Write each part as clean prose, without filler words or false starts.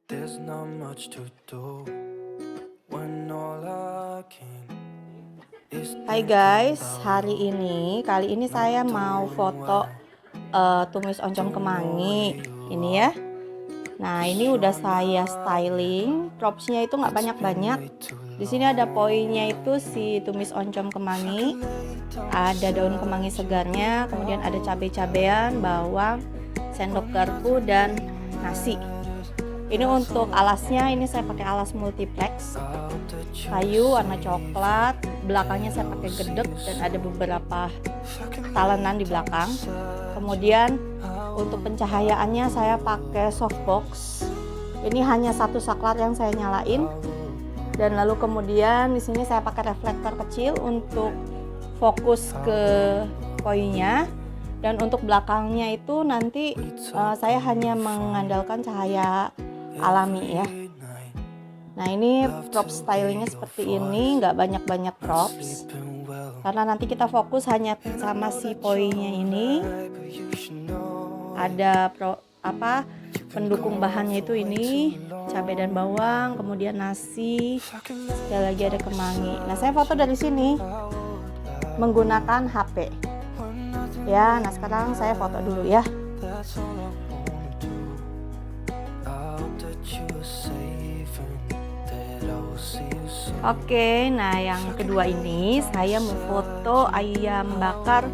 There's not much to do when all I can is Hai think guys, about you. kali ini saya mau foto tumis oncom kemangi ini ya. Nah ini udah saya styling, propsnya itu nggak banyak-banyak. Di sini ada poinnya itu si tumis oncom kemangi, ada daun kemangi segarnya, kemudian ada cabai-cabean, bawang, sendok garpu dan nasi. Ini untuk alasnya, ini saya pakai alas multiplex kayu warna coklat, belakangnya saya pakai gedek dan ada beberapa talenan di belakang. Kemudian untuk pencahayaannya saya pakai softbox. Ini hanya satu saklar yang saya nyalain. Dan lalu kemudian di sini saya pakai reflektor kecil untuk fokus ke poinnya. Dan untuk belakangnya itu nanti saya hanya mengandalkan cahaya alami ya. Nah ini props stylingnya seperti ini, nggak banyak-banyak props karena nanti kita fokus hanya sama si poinnya ini. Ada pendukung bahannya itu ini cabai dan bawang, kemudian nasi, sekali lagi ada kemangi. Nah saya foto dari sini menggunakan HP ya. Nah sekarang saya foto dulu ya. Oke, nah yang kedua ini saya memfoto ayam bakar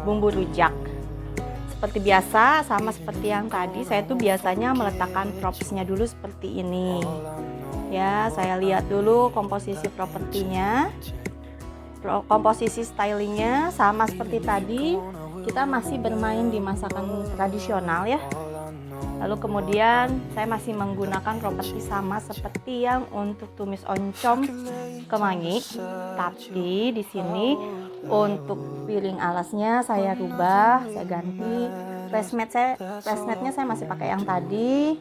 bumbu rujak. Seperti biasa, sama seperti yang tadi, saya tuh biasanya meletakkan propsnya dulu seperti ini. Ya, saya lihat dulu komposisi propertinya, komposisi stylingnya sama seperti tadi. Kita masih bermain di masakan tradisional ya. Lalu kemudian saya masih menggunakan properti sama seperti yang untuk tumis oncom kemangi, tapi di sini untuk piring alasnya saya rubah, saya ganti. Placematnya saya masih pakai yang tadi,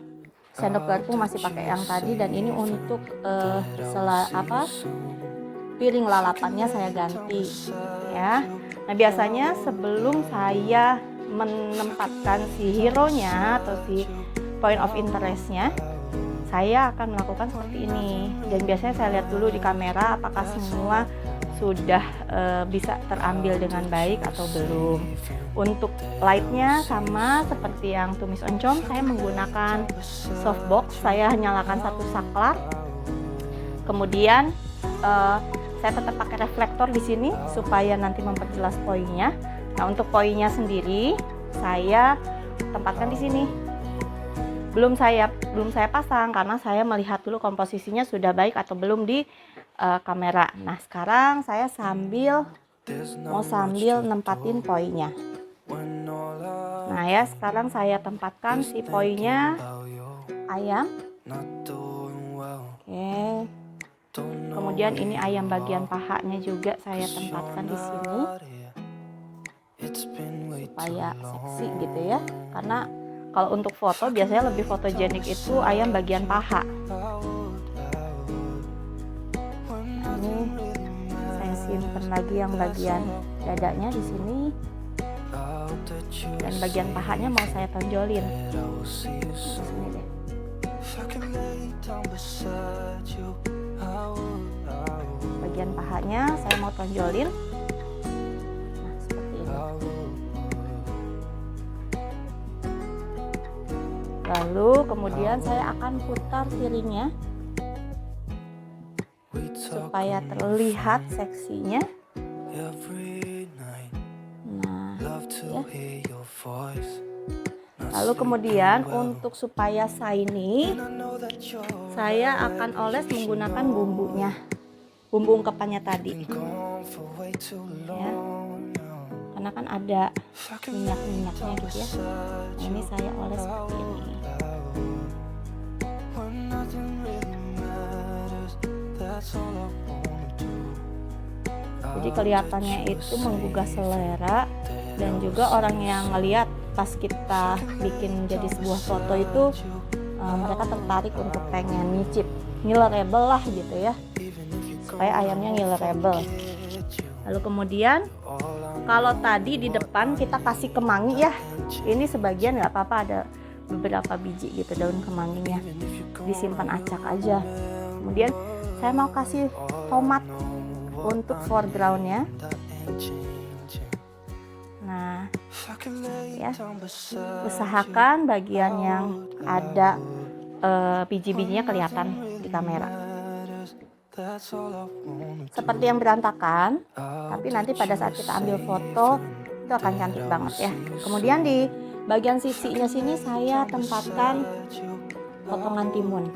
sendok garpu masih pakai yang tadi, dan ini untuk piring lalapannya saya ganti ya. Nah biasanya sebelum saya menempatkan si hero-nya atau si point of interest-nya, saya akan melakukan seperti ini. Dan biasanya saya lihat dulu di kamera apakah semua sudah bisa terambil dengan baik atau belum. Untuk light-nya sama seperti yang tumis oncom, saya menggunakan softbox. Saya nyalakan satu saklar. Kemudian saya tetap pakai reflektor di sini supaya nanti memperjelas poinnya. Nah untuk poinnya sendiri saya tempatkan di sini. Belum saya pasang karena saya melihat dulu komposisinya sudah baik atau belum di kamera. Nah sekarang saya mau sambil nempatin poinnya. Nah ya sekarang saya tempatkan si poinnya ayam. Oke. Kemudian ini ayam bagian pahanya juga saya tempatkan di sini supaya seksi gitu ya. Karena kalau untuk foto biasanya lebih fotogenik itu ayam bagian paha. Nah, ini saya simpan lagi yang bagian dadanya di sini. Dan bagian pahanya mau saya tonjolin. Di sini deh. Bagian pahanya saya mau tonjolin. Nah, seperti ini. Lalu kemudian saya akan putar piringnya supaya terlihat seksinya. Nah, ya. Lalu kemudian untuk supaya shiny, saya akan oles menggunakan bumbunya, bumbu ungkepannya tadi. Ya. Karena kan ada minyak-minyaknya gitu ya. Nah, ini saya oles seperti ini. Jadi kelihatannya itu menggugah selera, dan juga orang yang ngelihat pas kita bikin jadi sebuah foto itu mereka tertarik untuk pengen nyicip, ngilerable lah gitu ya, supaya ayamnya ngilerable. Lalu kemudian kalau tadi di depan kita kasih kemangi ya, ini sebagian nggak apa-apa, ada beberapa biji gitu daun kemanginya, disimpan acak aja. Kemudian saya mau kasih tomat untuk foregroundnya. Nah ya, usahakan bagian yang ada biji-bijinya kelihatan di kamera. Seperti yang berantakan, tapi nanti pada saat kita ambil foto itu akan cantik banget ya. Kemudian di bagian sisinya sini saya tempatkan potongan timun.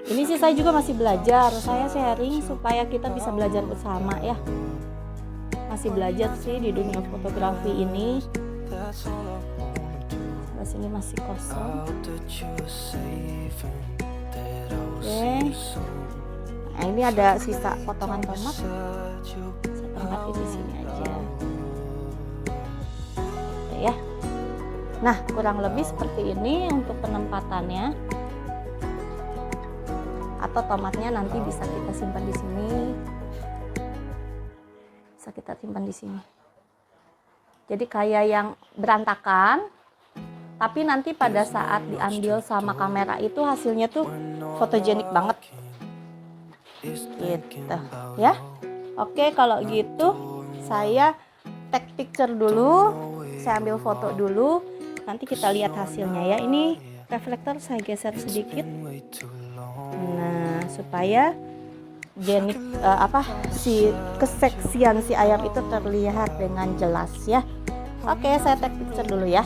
Ini sih saya juga masih belajar, saya sharing supaya kita bisa belajar bersama ya. Masih belajar sih di dunia fotografi ini. Sebelah sini masih kosong. Oke. Nah, ini ada sisa potongan tomat. Saya tempatin di sini aja. Oke ya. Nah, kurang lebih seperti ini untuk penempatannya. Atau tomatnya nanti bisa kita simpan di sini. Bisa kita simpan di sini. Jadi kayak yang berantakan, tapi nanti pada saat diambil sama kamera itu hasilnya tuh fotogenik banget. Gitu ya. Oke, kalau gitu saya take picture dulu, saya ambil foto dulu, nanti kita lihat hasilnya ya. Ini reflektor saya geser sedikit. Nah, supaya si keseksian si ayam itu terlihat dengan jelas ya. Oke, saya take picture dulu ya.